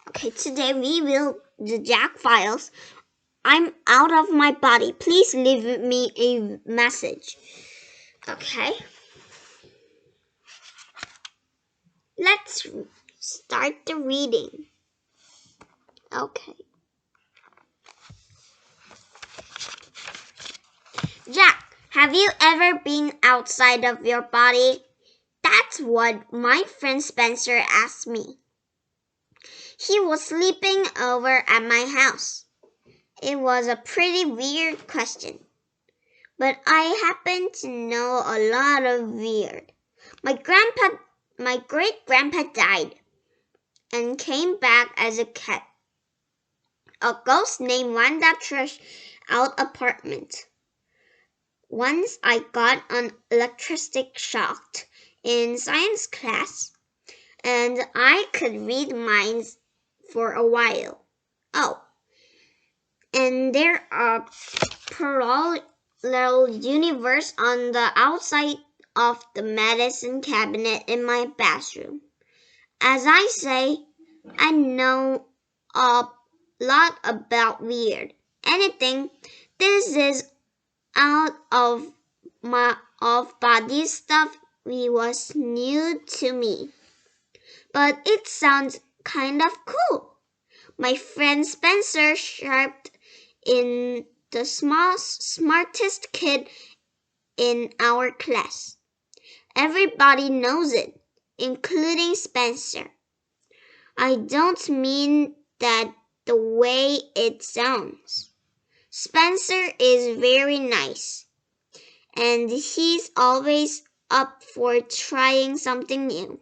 Okay, today we will the Jack files. I'm out of my body. Please leave me a message. Okay. Let's start the reading. Okay. Jack, have you ever been outside of your body? That's what my friend Spencer asked me. He was sleeping over at my house. It was a pretty weird question, but I happen to know a lot of weird. My great grandpa died and came back as a cat. A ghost named Wanda trashed out apartment. Once I got an electric shock in science class, and I could read minds for a while. Oh, and there are parallel universe on the outside of the medicine cabinet in my bathroom. As I say, I know a lot about weird. Anything. This is out of my of body stuff was new to me. But it sounds kind of cool. My friend Spencer sharped in the smartest kid in our class. Everybody knows it, including Spencer. I don't mean that the way it sounds. Spencer is very nice, and he's always up for trying something new.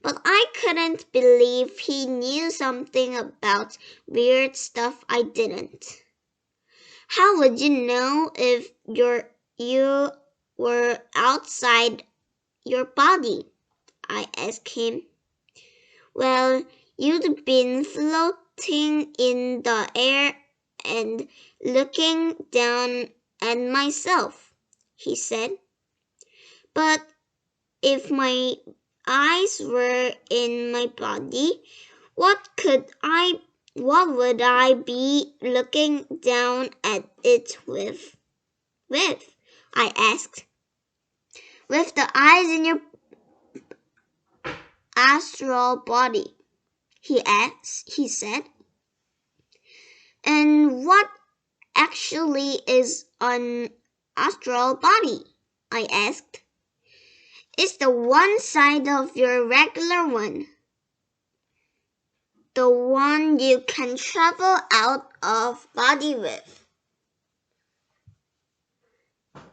But I couldn't believe he knew something about weird stuff I didn't. How would you know if you were outside your body? I asked him. Well, you'd been floating in the air and looking down at myself, he said. But if my eyes were in my body, what would I be looking down at it with? I asked. With the eyes in your astral body, he said. And what actually is an astral body? I asked. It's the one side of your regular one. The one you can travel out of body with.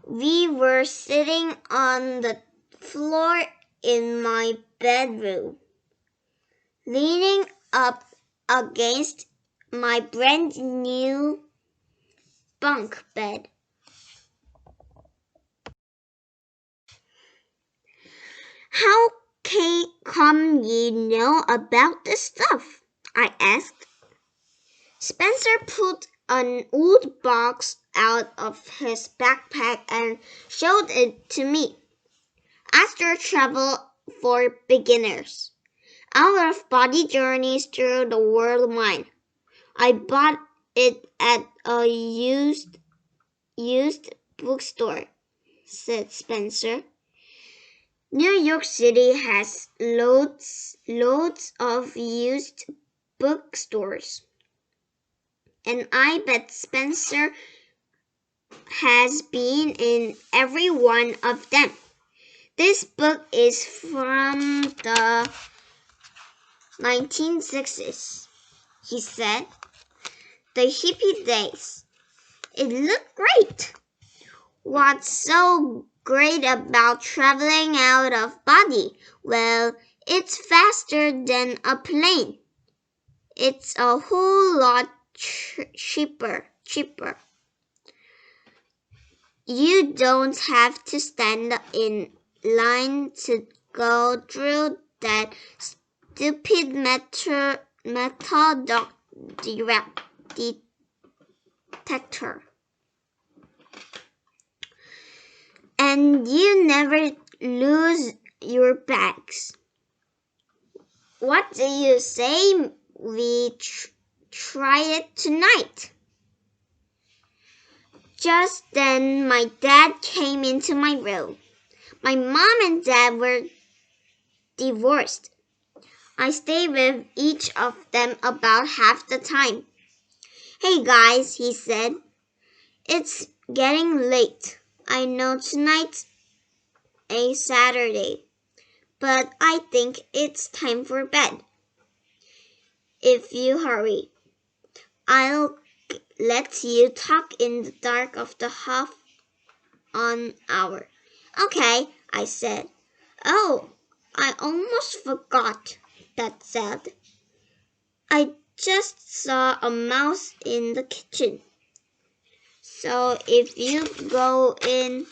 We were sitting on the floor in my bedroom, leaning up against my brand new bunk bed. How come you know about this stuff? I asked. Spencer pulled an old box out of his backpack and showed it to me. Astral travel for beginners. Out of body journeys through the world mind. I bought it at a used bookstore, said Spencer. New York City has loads of used bookstores. And I bet Spencer has been in every one of them. This book is from the 1960s, he said. The hippie days. It looked great. What's so great about traveling out of body? Well, it's faster than a plane. It's a whole lot cheaper. You don't have to stand in line to go through that stupid metal detector. And you never lose your bags. What do you say we try it tonight? Just then my dad came into my room. My mom and dad were divorced. I stayed with each of them about half the time. Hey guys, he said. It's getting late. I know tonight's a Saturday, but I think it's time for bed. If you hurry, I'll let you talk in the dark of the half an hour. Okay, I said. Oh, I almost forgot, Dad said. I just saw a mouse in the kitchen. So if you go in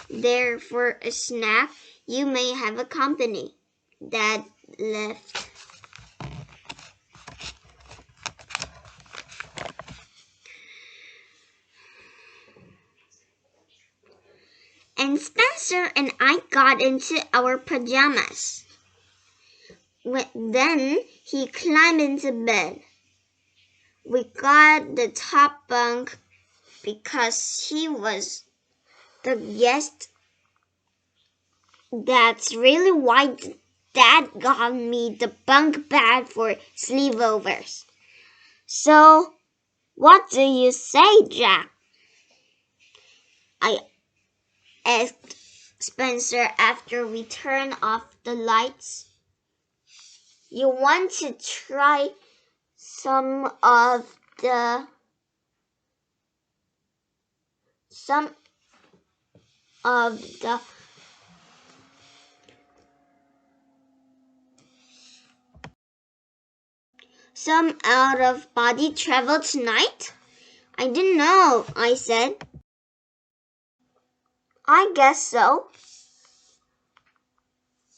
there for a snack, you may have a company. Dad left. And Spencer and I got into our pajamas. Then he climbed into bed. We got the top bunk because he was the guest. That's really why Dad got me the bunk bed for sleepovers. So, what do you say, Jack? I asked Spencer after we turned off the lights. You want to try some of the some out of body travel tonight? I didn't know, I said. I guess so.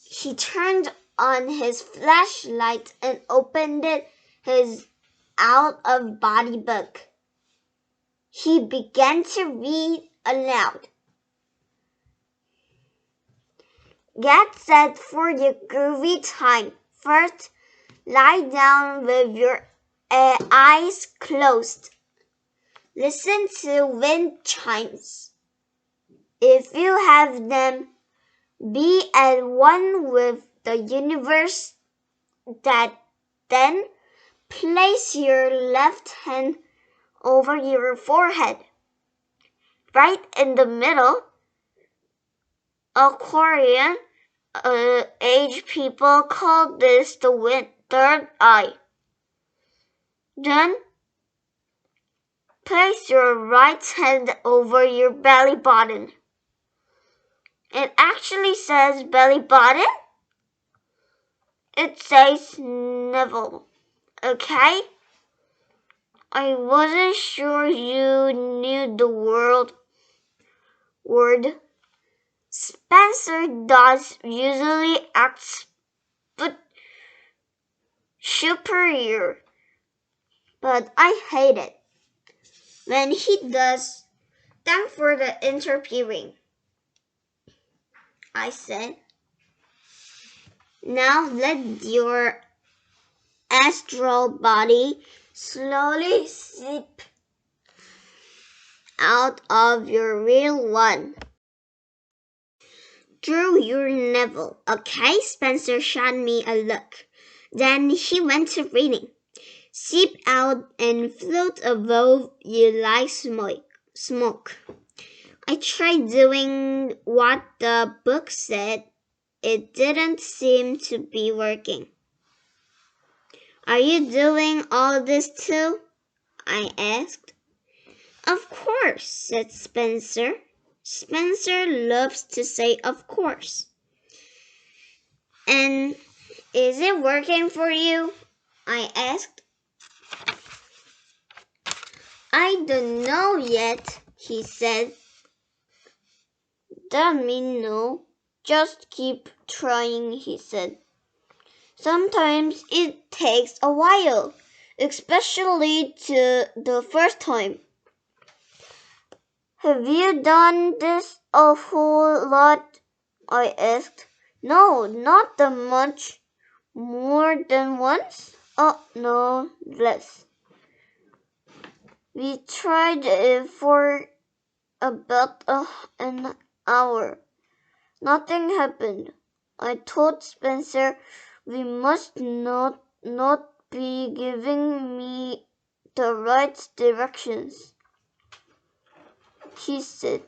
He turned on his flashlight and opened his out of body book. He began to read aloud. Get set for your groovy time. First, lie down with your eyes closed. Listen to wind chimes. If you have them, be at one with the universe. Then place your left hand over your forehead, right in the middle. Aquarian age people call this the third eye. Then place your right hand over your belly button. It actually says belly button. It says navel. Okay? I wasn't sure you knew the word. Spencer does usually act superior, but I hate it when he does. Thanks for the interviewing, I said. Now let your astral body slowly slip out of your real one through your navel. Okay, Spencer shot me a look. Then he went to reading. Seep out and float above you like smoke. I tried doing what the book said. It didn't seem to be working. Are you doing all this too? I asked. Of course, said Spencer. Spencer loves to say of course. And is it working for you? I asked. I don't know yet, he said. Don't mean no. Just keep trying, he said. Sometimes it takes a while, especially to the first time. Have you done this a whole lot? I asked. No, not that much. More than once? Oh, no, less. We tried it for about an hour. Nothing happened. I told Spencer we must not be giving me the right directions. He said,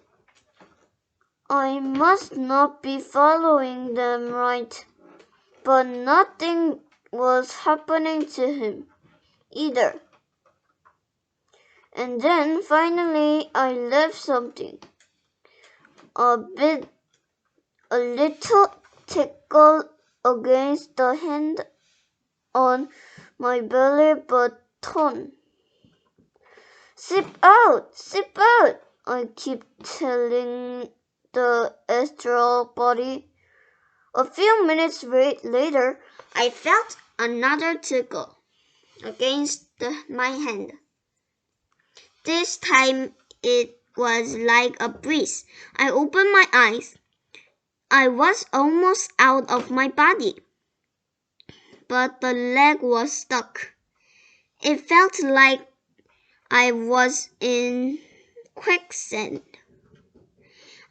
I must not be following them right. But nothing was happening to him either. And then finally I left something. A little tickle against the hand on my belly button. Zip out! Zip out! I keep telling the astral body. A few minutes later, I felt another tickle against my hand. This time it was like a breeze. I opened my eyes. I was almost out of my body, but the leg was stuck. It felt like I was in quicksand.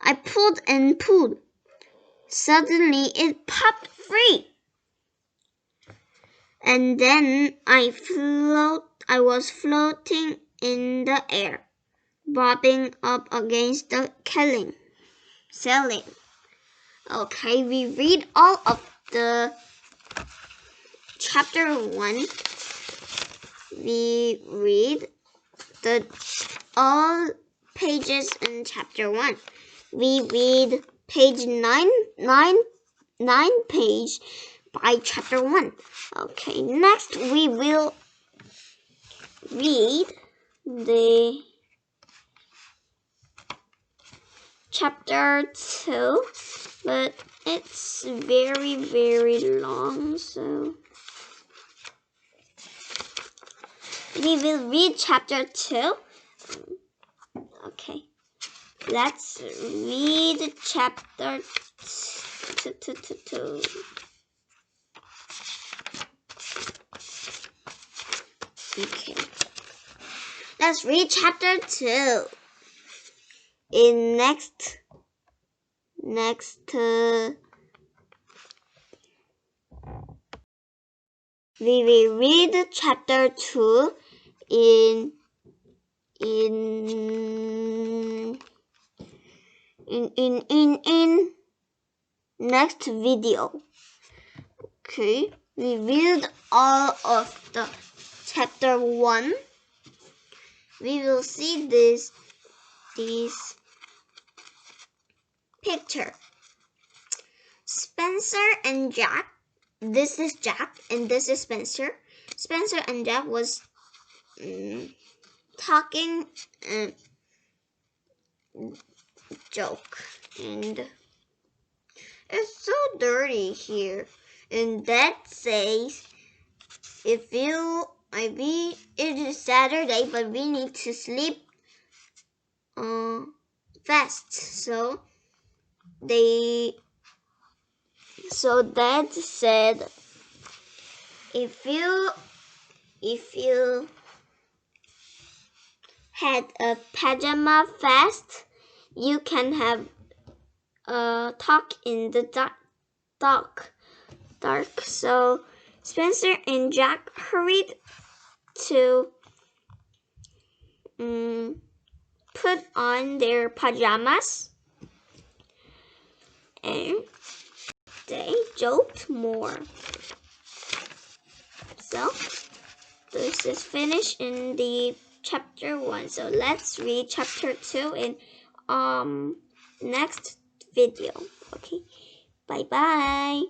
I pulled and pulled. Suddenly it popped free. And then I was floating in the air, bobbing up against the ceiling. Okay, we read all of the chapter 1. We read all pages in chapter 1. We read page 9 page by chapter 1. Okay, next we will read the chapter 2, but it's very, very long, so we will read chapter 2. Okay, let's read chapter 2. Okay, let's read chapter 2. In next we will read chapter 2 in next video. Okay, we read all of the chapter 1. We will see this picture. Spencer and Jack. This is Jack and this is Spencer. Spencer and Jack was talking joke, and it's so dirty here. And Dad says, it is Saturday, but we need to sleep fast. So Dad said, if you had a pajama fast, you can have a talk in the dark. So Spencer and Jack hurried to put on their pajamas, and they joked more. So this is finished in the chapter 1. So let's read chapter 2 in next video. Okay, bye bye.